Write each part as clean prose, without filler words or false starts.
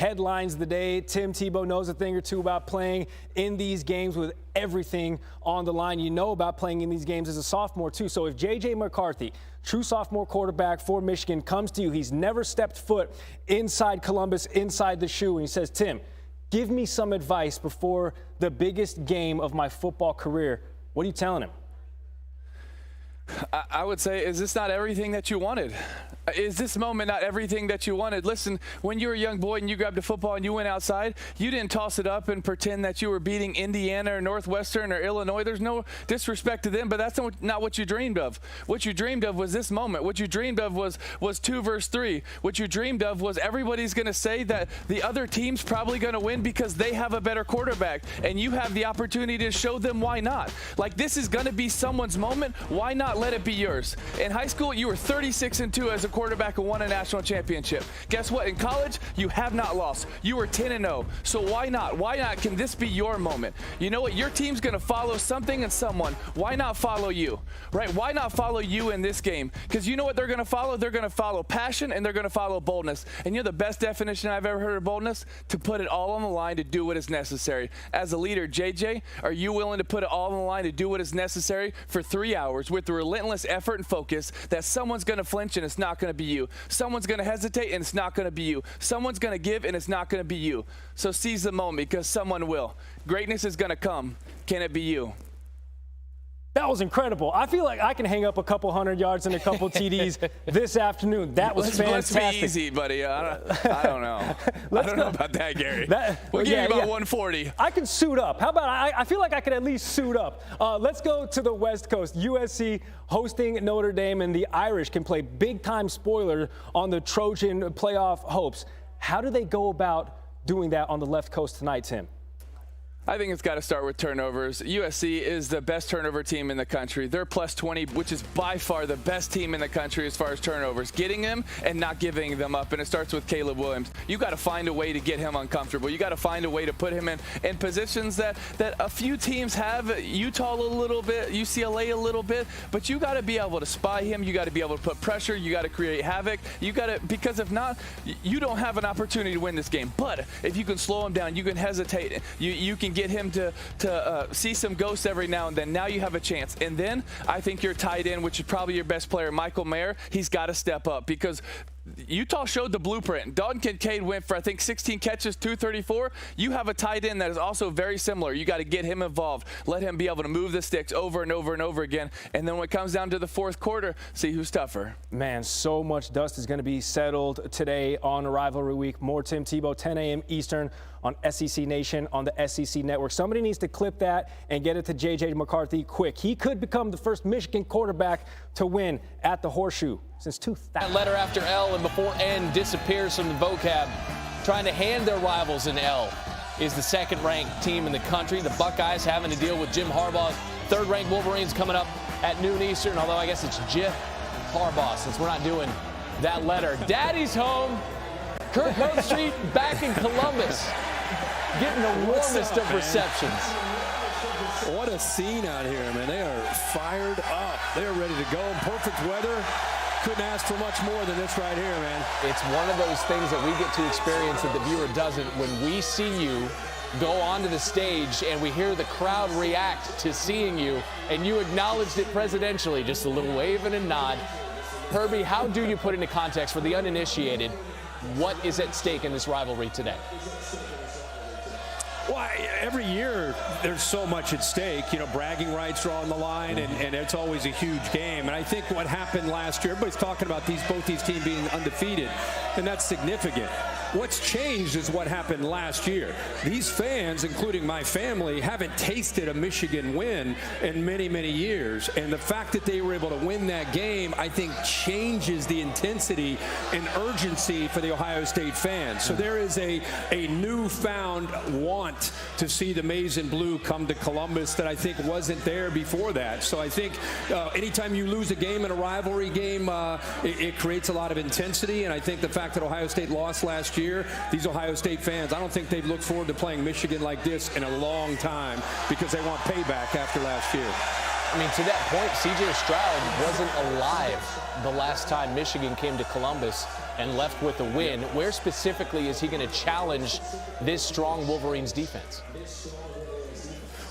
headlines the day. Tim Tebow knows a thing or two about playing in these games with everything on the line. You know about playing in these games as a sophomore, too. So if J.J. McCarthy, true sophomore quarterback for Michigan, comes to you, he's never stepped foot inside Columbus, inside the shoe, and he says, Tim, give me some advice before the biggest game of my football career. What are you telling him? I would say, is this not everything that you wanted? Is this moment not everything that you wanted? Listen, when you were a young boy and you grabbed a football and you went outside, you didn't toss it up and pretend that you were beating Indiana or Northwestern or Illinois. There's no disrespect to them, but that's not what you dreamed of. What you dreamed of was this moment. What you dreamed of was 2 versus 3. What you dreamed of was everybody's going to say that the other team's probably going to win because they have a better quarterback, and you have the opportunity to show them why not. Like, this is going to be someone's moment. Why not let it be yours? In high school, you were 36-2 as a quarterback and won a national championship. Guess what? In college, you have not lost. You were 10-0. So why not? Why not? Can this be your moment? You know what? Your team's going to follow something and someone. Why not follow you? Right? Why not follow you in this game? Because you know what they're going to follow? They're going to follow passion, and they're going to follow boldness. And you know the best definition I've ever heard of boldness? To put it all on the line to do what is necessary. As a leader, JJ, are you willing to put it all on the line to do what is necessary for 3 hours with the relentless effort and focus that someone's going to flinch and it's not going to be you? Someone's going to hesitate and it's not going to be you. Someone's going to give and it's not going to be you. So seize the moment, because someone will. Greatness is going to come. Can it be you? That was incredible. I feel like I can hang up a couple 100 yards and a couple TDs this afternoon. That was fantastic. Let's be easy, buddy. I don't know. I don't know about that, Gary. We'll give you about 140. I can suit up. How about I feel like I could at least suit up. Let's go to the West Coast. USC hosting Notre Dame, and the Irish can play big-time spoiler on the Trojan playoff hopes. How do they go about doing that on the left coast tonight, Tim? I think it's got to start with turnovers. USC is the best turnover team in the country. They're plus 20, which is by far the best team in the country as far as turnovers. Getting them and not giving them up, and it starts with Caleb Williams. You got to find a way to get him uncomfortable. You got to find a way to put him in positions that a few teams have. Utah a little bit, UCLA a little bit, but you got to be able to spy him. You got to be able to put pressure. You got to create havoc. You got to, because if not, you don't have an opportunity to win this game. But if you can slow him down, you can hesitate. You can get him to see some ghosts every now and then. Now you have a chance. And then I think your tight end, which is probably your best player, Michael Mayer, he's got to step up, because Utah showed the blueprint. Dalton Kincaid went for, I think, 16 catches, 234. You have a tight end that is also very similar. You got to get him involved. Let him be able to move the sticks over and over and over again. And then when it comes down to the fourth quarter, see who's tougher. Man, so much dust is going to be settled today on Rivalry Week. More Tim Tebow, 10 a.m. Eastern on SEC Nation on the SEC Network. Somebody needs to clip that and get it to J.J. McCarthy quick. He could become the first Michigan quarterback to win at the Horseshoe since 2000. Letter after L and before N disappears from the vocab. Trying to hand their rivals an L is the second-ranked team in the country. The Buckeyes having to deal with Jim Harbaugh's third-ranked Wolverines coming up at noon Eastern, although I guess it's Jif Harbaugh since we're not doing that letter. Daddy's home. Kirk Street back in Columbus, getting the warmest of receptions. What a scene out here, man. They are fired up. They are ready to go. Perfect weather. Couldn't ask for much more than this right here, man. It's one of those things that we get to experience that the viewer doesn't. When we see you go onto the stage and we hear the crowd react to seeing you, and you acknowledged it presidentially, just a little wave and a nod. Herbie, how do you put into context for the uninitiated what is at stake in this rivalry today? Well, every year there's so much at stake. You know, bragging rights are on the line, and it's always a huge game. And I think what happened last year, everybody's talking about both these teams being undefeated, and that's significant. What's changed is what happened last year. These fans, including my family, haven't tasted a Michigan win in many, many years. And the fact that they were able to win that game, I think, changes the intensity and urgency for the Ohio State fans. So there is a newfound want to see the maize and blue come to Columbus that I think wasn't there before that. So I think anytime you lose a game in a rivalry game, it creates a lot of intensity. And I think the fact that Ohio State lost last year, these Ohio State fans, I don't think they've looked forward to playing Michigan like this in a long time, because they want payback after last year. I mean, to that point, C.J. Stroud wasn't alive the last time Michigan came to Columbus and left with a win. Where specifically is he going to challenge this strong Wolverines defense?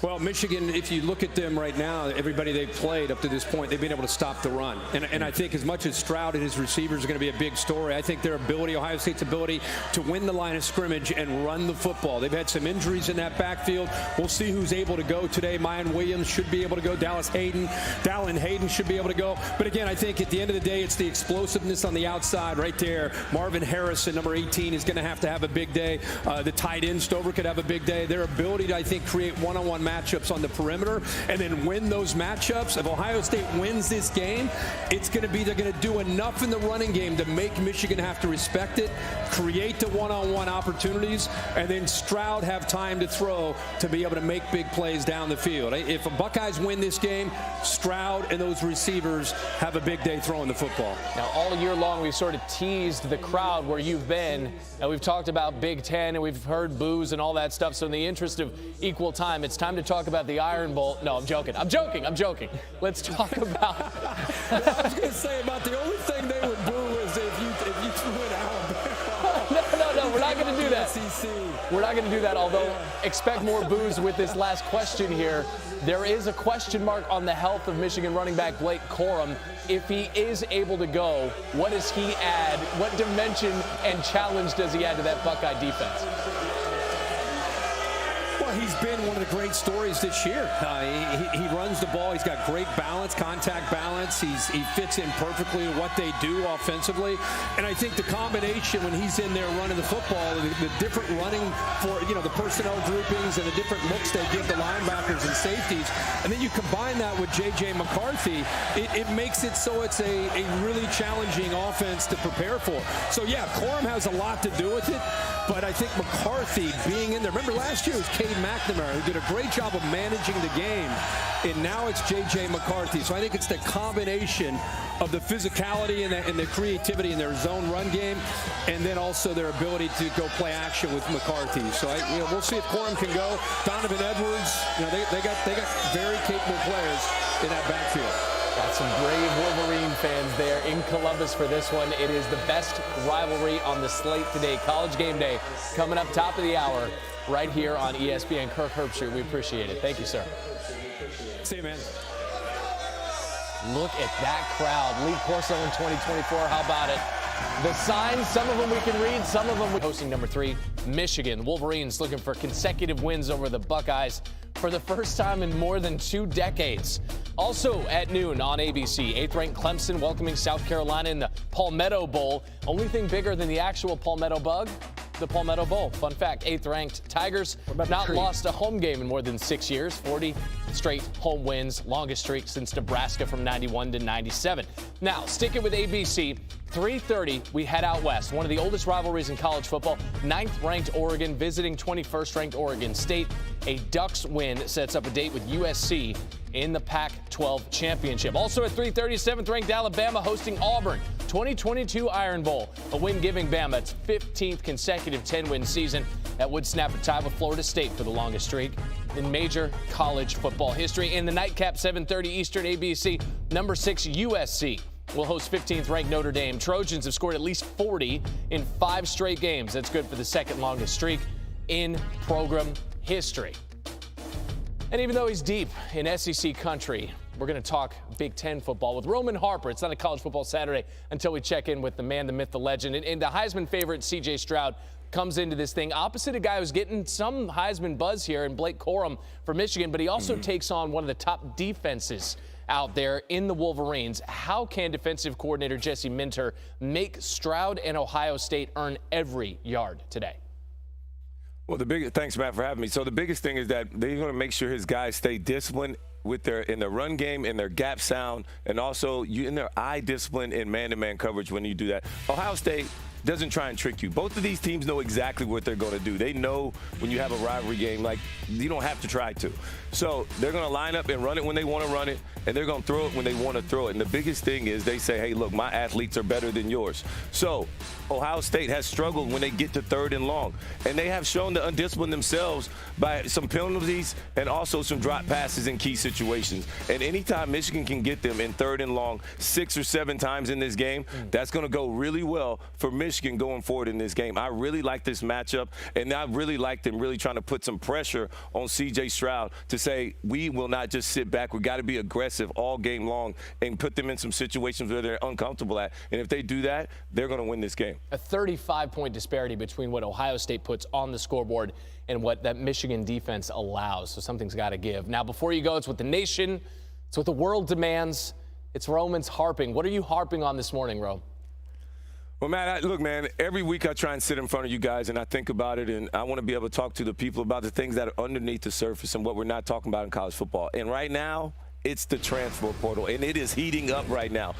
Well, Michigan, if you look at them right now, everybody they've played up to this point, they've been able to stop the run. And I think as much as Stroud and his receivers are going to be a big story, I think their ability, Ohio State's ability to win the line of scrimmage and run the football. They've had some injuries in that backfield. We'll see who's able to go today. Mayan Williams should be able to go. Dallin Hayden should be able to go. But again, I think at the end of the day, it's the explosiveness on the outside right there. Marvin Harrison, number 18, is going to have a big day. The tight end, Stover, could have a big day. Their ability to, I think, create one-on-one matchups on the perimeter and then win those matchups. If Ohio State wins this game, it's going to be they're going to do enough in the running game to make Michigan have to respect it, create the one-on-one opportunities, and then Stroud have time to throw to be able to make big plays down the field. If the Buckeyes win this game, Stroud and those receivers have a big day throwing the football. Now, all year long, we've sort of teased the crowd where you've been, and we've talked about Big Ten, and we've heard boos and all that stuff. So in the interest of equal time, it's time to talk about the Iron Bowl. No, I'm joking. Let's talk about. I was going to say about the only thing they would boo is if you threw it out. No, we're not going to do that. We're not going to do that, although expect more boos with this last question here. There is a question mark on the health of Michigan running back Blake Corum. If he is able to go, what does he add? What dimension and challenge does he add to that Buckeye defense? Well, he's been one of the great stories this year. He runs the ball. He's got great balance, contact balance. He fits in perfectly to what they do offensively. And I think the combination when he's in there running the football, the different running for, the personnel groupings and the different looks they give the linebackers and safeties, and then you combine that with J.J. McCarthy, it makes it so it's a really challenging offense to prepare for. So, yeah, Corum has a lot to do with it, but I think McCarthy being in there, remember last year it was Cade McNamara, who did a great job of managing the game, and now it's J.J. McCarthy. So I think it's the combination of the physicality and the creativity in their zone run game, and then also their ability to go play action with McCarthy. So we'll see if Corum can go. Donovan Edwards, they got very capable players in that backfield. Got some brave Wolverine fans there in Columbus for this one. It is the best rivalry on the slate today. College Game Day coming up top of the hour right here on ESPN. Kirk Herbstreit, we appreciate it. Thank you, sir. See you, man. Look at that crowd. Lee Corso in 2024. How about it? The signs, some of them we can read, some of them hosting number 3, Michigan. Wolverines looking for consecutive wins over the Buckeyes for the first time in more than 2 decades. Also at noon on ABC, 8th-ranked Clemson welcoming South Carolina in the Palmetto Bowl. Only thing bigger than the actual Palmetto Bug, the Palmetto Bowl. Fun fact, 8th-ranked Tigers not lost a home game in more than 6 years. 40 straight home wins, longest streak since Nebraska from 91 to 97. Now, sticking with ABC, 3:30, we head out west. One of the oldest rivalries in college football. 9th-ranked Oregon visiting 21st-ranked Oregon State. A Ducks win sets up a date with USC in the Pac-12 championship. Also at 3:30, 7th-ranked Alabama hosting Auburn. 2022 Iron Bowl, a win giving Bama its 15th consecutive 10-win season. That would snap a tie with Florida State for the longest streak in major college football history. In the nightcap, 7:30 Eastern ABC, number 6 USC will host 15th-ranked Notre Dame. Trojans have scored at least 40 in 5 straight games. That's good for the second longest streak in program history. And even though he's deep in SEC country, we're going to talk Big Ten football with Roman Harper. It's not a college football Saturday until we check in with the man, the myth, the legend. And the Heisman favorite, C.J. Stroud, comes into this thing opposite a guy who's getting some Heisman buzz here in Blake Corum for Michigan, but he also takes on one of the top defenses out there in the Wolverines. How can defensive coordinator Jesse Minter make Stroud and Ohio State earn every yard today? Well, thanks, Matt, for having me. So the biggest thing is that they're going to make sure his guys stay disciplined in their run game, in their gap sound, and also in their eye discipline in man-to-man coverage when you do that. Ohio State, doesn't try and trick you. Both of these teams know exactly what they're going to do. They know when you have a rivalry game, like, you don't have to try to. So they're going to line up and run it when they want to run it, and they're going to throw it when they want to throw it. And the biggest thing is they say, hey, look, my athletes are better than yours. So Ohio State has struggled when they get to 3rd and long. And they have shown to undiscipline themselves by some penalties and also some drop passes in key situations. And anytime Michigan can get them in 3rd and long 6 or 7 times in this game, that's going to go really well for Michigan going forward in this game. I really like this matchup, and I really like them really trying to put some pressure on C.J. Stroud to say, we will not just sit back. We got to be aggressive all game long and put them in some situations where they're uncomfortable at. And if they do that, they're going to win this game. A 35-point disparity between what Ohio State puts on the scoreboard and what that Michigan defense allows. So something's got to give. Now, before you go, it's what the nation, it's what the world demands. It's Roman's harping. What are you harping on this morning, Rome? Well, Matt, look, man, every week I try and sit in front of you guys and I think about it, and I want to be able to talk to the people about the things that are underneath the surface and what we're not talking about in college football. And right now, it's the transfer portal, and it is heating up right now.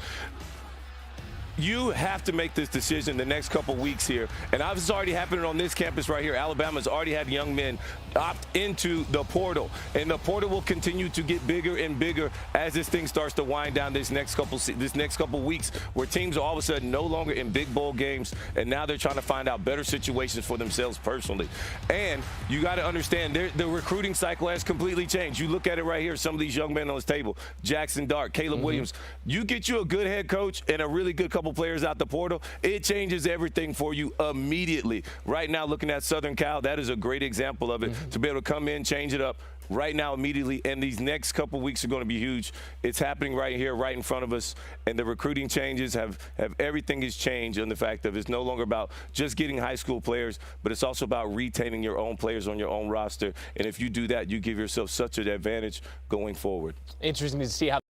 You have to make this decision the next couple weeks here. And it's already happening on this campus right here. Alabama's already had young men opt into the portal. And the portal will continue to get bigger and bigger as this thing starts to wind down this next couple weeks, where teams are all of a sudden no longer in big bowl games, and now they're trying to find out better situations for themselves personally. And you got to understand, the recruiting cycle has completely changed. You look at it right here, some of these young men on this table, Jackson Dart, Caleb Williams. You get you a good head coach and a really good couple players out the portal, it changes everything for you immediately. Right now, looking at Southern Cal, that is a great example of it, to be able to come in, change it up right now immediately, and these next couple weeks are going to be huge. It's happening right here, right in front of us, and the recruiting changes have everything has changed on the fact that it's no longer about just getting high school players, but it's also about retaining your own players on your own roster. And if you do that, you give yourself such an advantage going forward. Interesting to see how